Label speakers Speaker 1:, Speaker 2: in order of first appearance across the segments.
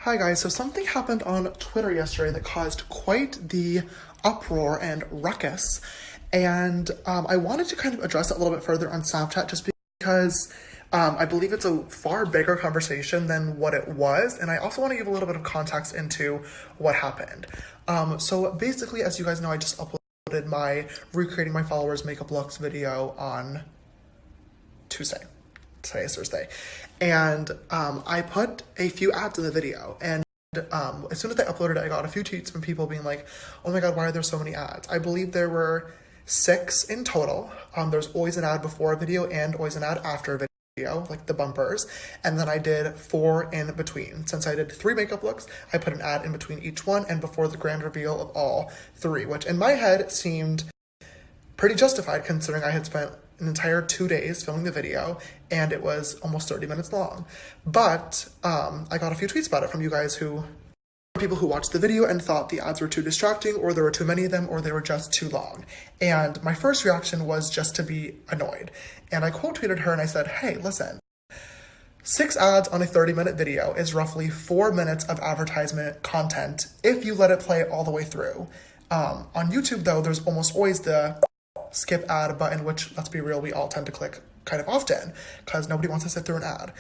Speaker 1: Hi guys, so something happened on Twitter yesterday that caused quite the uproar and ruckus, and I wanted to kind of address it a little bit further on Snapchat just because I believe it's a far bigger conversation than what it was, and I also want to give a little bit of context into what happened. So basically, as you guys know, I just uploaded my recreating my followers' makeup looks video on Tuesday. Today is Thursday. And I put a few ads in the video. And as soon as I uploaded it, I got a few tweets from people being like, oh my God, why are there so many ads? I believe there were 6 in total. There's always an ad before a video and always an ad after a video, like the bumpers. And then I did 4 in between. Since I did 3 makeup looks, I put an ad in between each one and before the grand reveal of all 3, which in my head seemed pretty justified considering I had spent an entire 2 days filming the video and it was almost 30 minutes long. But I got a few tweets about it from you guys people who watched the video and thought the ads were too distracting, or there were too many of them, or they were just too long. And my first reaction was just to be annoyed. And I quote tweeted her and I said, hey, listen, 6 ads on a 30-minute video is roughly 4 minutes of advertisement content if you let it play all the way through. On YouTube though, there's almost always the skip ad button, which, let's be real, we all tend to click kind of often because nobody wants to sit through an ad.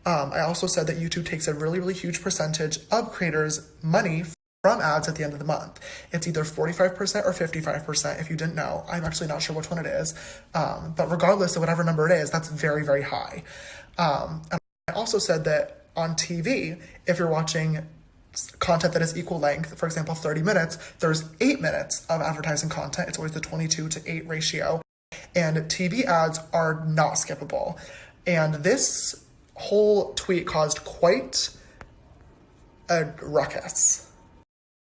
Speaker 1: I also said that YouTube takes a really, really huge percentage of creators' money from ads at the end of the month. It's either 45% or 55%. If you didn't know, I'm actually not sure which one it is. But regardless of whatever number it is, that's very, very high. And I also said that on TV, if you're watching content that is equal length, for example, 30 minutes, there's 8 minutes of advertising content. It's always the 22-to-8 ratio. And TV ads are not skippable. And this whole tweet caused quite a ruckus.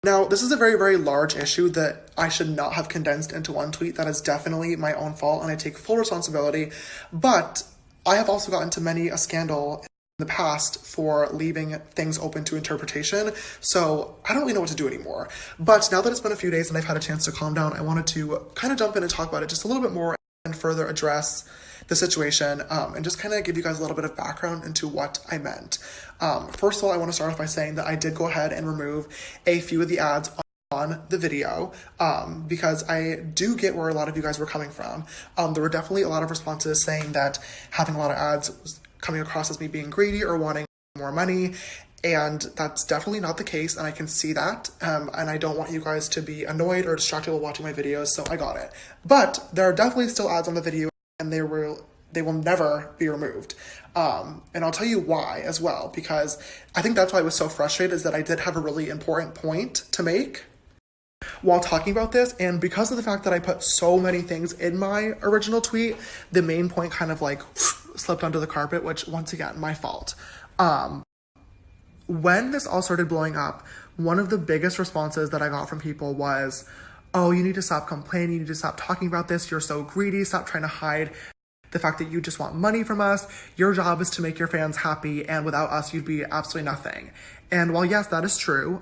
Speaker 1: Now, this is a very, very large issue that I should not have condensed into one tweet. That is definitely my own fault, and I take full responsibility. But I have also gotten into many a scandal in the past for leaving things open to interpretation, so I don't really know what to do anymore. But now that it's been a few days and I've had a chance to calm down, I wanted to kind of jump in and talk about it just a little bit more and further address the situation and just kind of give you guys a little bit of background into what I meant. First of all, I want to start off by saying that I did go ahead and remove a few of the ads on the video because I do get where a lot of you guys were coming from. There were definitely a lot of responses saying that having a lot of ads was coming across as me being greedy or wanting more money, and that's definitely not the case, and I can see that, and I don't want you guys to be annoyed or distracted while watching my videos, so I got it. But there are definitely still ads on the video, and they will never be removed. And I'll tell you why as well, because I think that's why I was so frustrated, is that I did have a really important point to make while talking about this, and because of the fact that I put so many things in my original tweet, the main point kind of like slipped under the carpet, which once again, my fault. When this all started blowing up, one of the biggest responses that I got from people was, oh, you need to stop complaining, you need to stop talking about this, you're so greedy, stop trying to hide the fact that you just want money from us, your job is to make your fans happy, and without us, you'd be absolutely nothing. And while yes, that is true,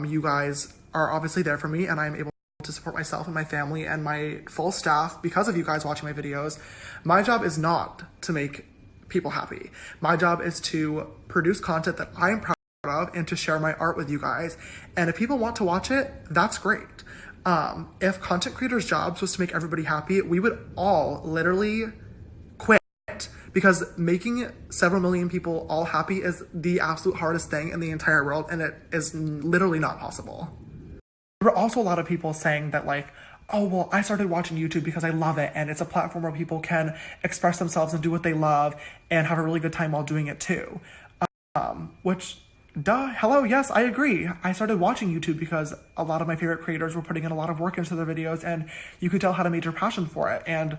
Speaker 1: you guys are obviously there for me, and I'm able to support myself and my family and my full staff because of you guys watching my videos. My job is not to make people happy. My job is to produce content that I am proud of and to share my art with you guys. And if people want to watch it, that's great. If content creators' jobs was to make everybody happy, we would all literally quit, because making several million people all happy is the absolute hardest thing in the entire world, and it is literally not possible. There were also a lot of people saying that like, oh, well, I started watching YouTube because I love it, and it's a platform where people can express themselves and do what they love and have a really good time while doing it too. Which, duh, hello, yes, I agree. I started watching YouTube because a lot of my favorite creators were putting in a lot of work into their videos, and you could tell had a major passion for it. And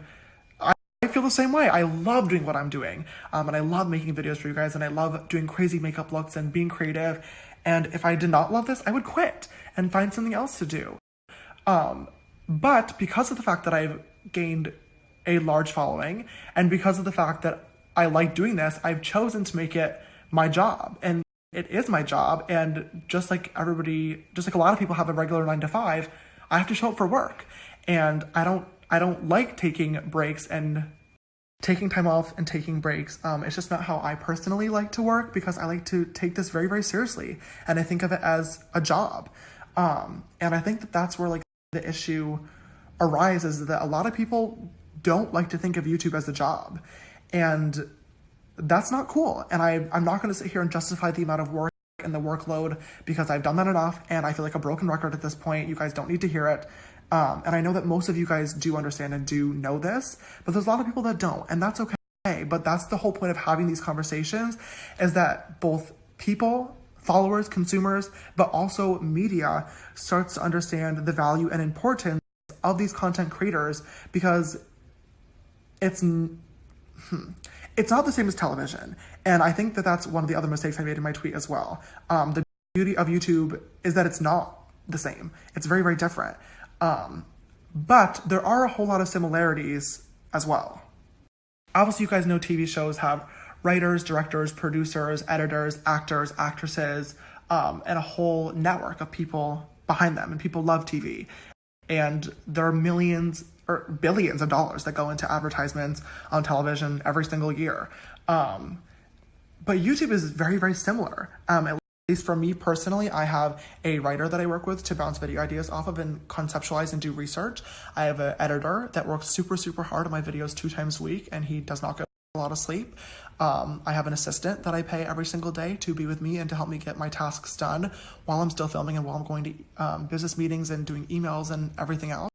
Speaker 1: I feel the same way. I love doing what I'm doing, and I love making videos for you guys, and I love doing crazy makeup looks and being creative. And if I did not love this, I would quit and find something else to do. But because of the fact that I've gained a large following, and because of the fact that I like doing this, I've chosen to make it my job. And it is my job. And just like a lot of people have a regular 9-to-5, I have to show up for work. And I don't like taking breaks and taking time off and taking breaks. It's just not how I personally like to work, because I like to take this very, very seriously. And I think of it as a job. And I think that that's where like the issue arises, that a lot of people don't like to think of YouTube as a job. And that's not cool. And I'm not going to sit here and justify the amount of work and the workload, because I've done that enough and I feel like a broken record at this point. You guys don't need to hear it. And I know that most of you guys do understand and do know this, but there's a lot of people that don't, and that's okay. But that's the whole point of having these conversations, is that both people, followers, consumers, but also media starts to understand the value and importance of these content creators, because it's not the same as television. And I think that that's one of the other mistakes I made in my tweet as well. The beauty of YouTube is that it's not the same. It's very, very different. But there are a whole lot of similarities as well. Obviously, you guys know TV shows have writers, directors, producers, editors, actors, actresses, and a whole network of people behind them. And people love TV. And there are millions or billions of dollars that go into advertisements on television every single year. But YouTube is very, very similar. At least for me personally, I have a writer that I work with to bounce video ideas off of and conceptualize and do research. I have an editor that works super, super hard on my videos 2 times a week, and he does not get a lot of sleep. I have an assistant that I pay every single day to be with me and to help me get my tasks done while I'm still filming and while I'm going to business meetings and doing emails and everything else.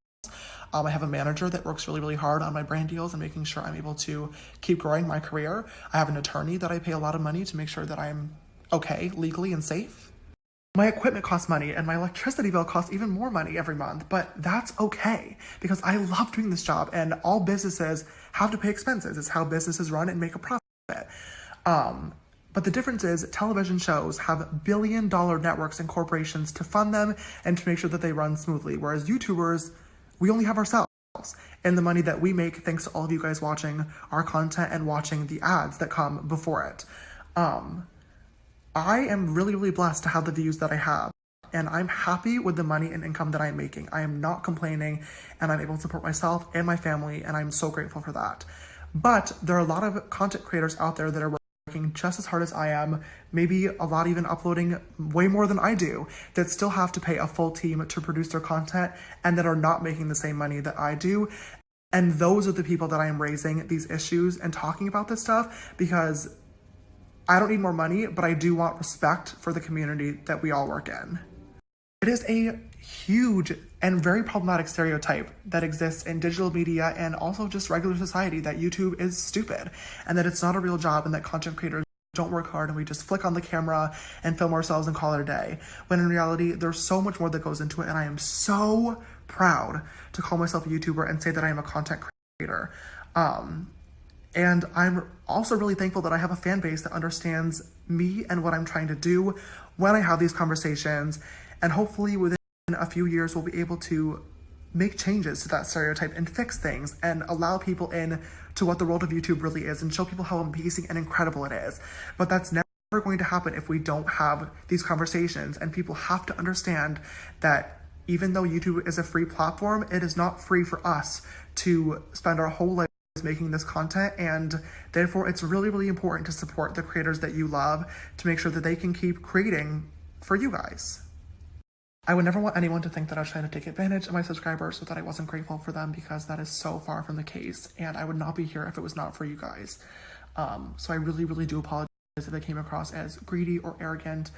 Speaker 1: I have a manager that works really, really hard on my brand deals and making sure I'm able to keep growing my career. I have an attorney that I pay a lot of money to make sure that I'm okay legally and safe. My equipment costs money, and my electricity bill costs even more money every month, but that's okay, because I love doing this job, and all businesses have to pay expenses. It's how businesses run and make a profit. But the difference is television shows have billion-dollar networks and corporations to fund them and to make sure that they run smoothly, whereas YouTubers, we only have ourselves and the money that we make thanks to all of you guys watching our content and watching the ads that come before it. I am really, really blessed to have the views that I have, and I'm happy with the money and income that I'm making. I am not complaining, and I'm able to support myself and my family, and I'm so grateful for that. But there are a lot of content creators out there that are working just as hard as I am, maybe a lot even uploading way more than I do, that still have to pay a full team to produce their content and that are not making the same money that I do. And those are the people that I am raising these issues and talking about this stuff, because I don't need more money, but I do want respect for the community that we all work in. It is a huge and very problematic stereotype that exists in digital media and also just regular society, that YouTube is stupid and that it's not a real job and that content creators don't work hard and we just flick on the camera and film ourselves and call it a day. When in reality, there's so much more that goes into it, and I am so proud to call myself a YouTuber and say that I am a content creator. And I'm also really thankful that I have a fan base that understands me and what I'm trying to do when I have these conversations. And hopefully within a few years, we'll be able to make changes to that stereotype and fix things and allow people in to what the world of YouTube really is and show people how amazing and incredible it is. But that's never going to happen if we don't have these conversations. And people have to understand that even though YouTube is a free platform, it is not free for us to spend our whole life making this content, and therefore it's really, really important to support the creators that you love to make sure that they can keep creating for you guys. I would never want anyone to think that I was trying to take advantage of my subscribers or that I wasn't grateful for them, because that is so far from the case, and I would not be here if it was not for you guys. So I really, really do apologize if I came across as greedy or arrogant.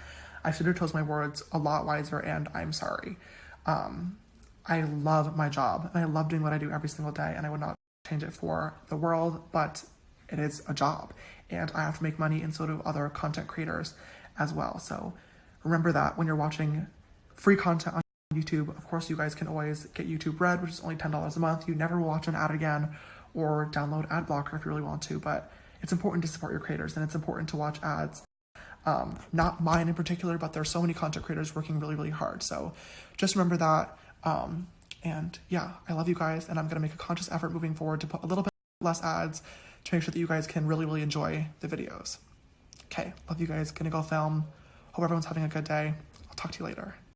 Speaker 1: I should have chosen my words a lot wiser, and I'm sorry. I love my job, and I love doing what I do every single day, and I would not change it for the world, but it is a job, and I have to make money, and so do other content creators as well. So remember that when you're watching free content on YouTube. Of course, you guys can always get YouTube Red, which is only $10 a month. You never will watch an ad again, or download ad blocker if you really want to, but it's important to support your creators, and it's important to watch ads. Not mine in particular, but there's so many content creators working really, really hard. So just remember that. And yeah, I love you guys, and I'm going to make a conscious effort moving forward to put a little bit less ads to make sure that you guys can really, really enjoy the videos. Okay, love you guys. Gonna go film. Hope everyone's having a good day. I'll talk to you later.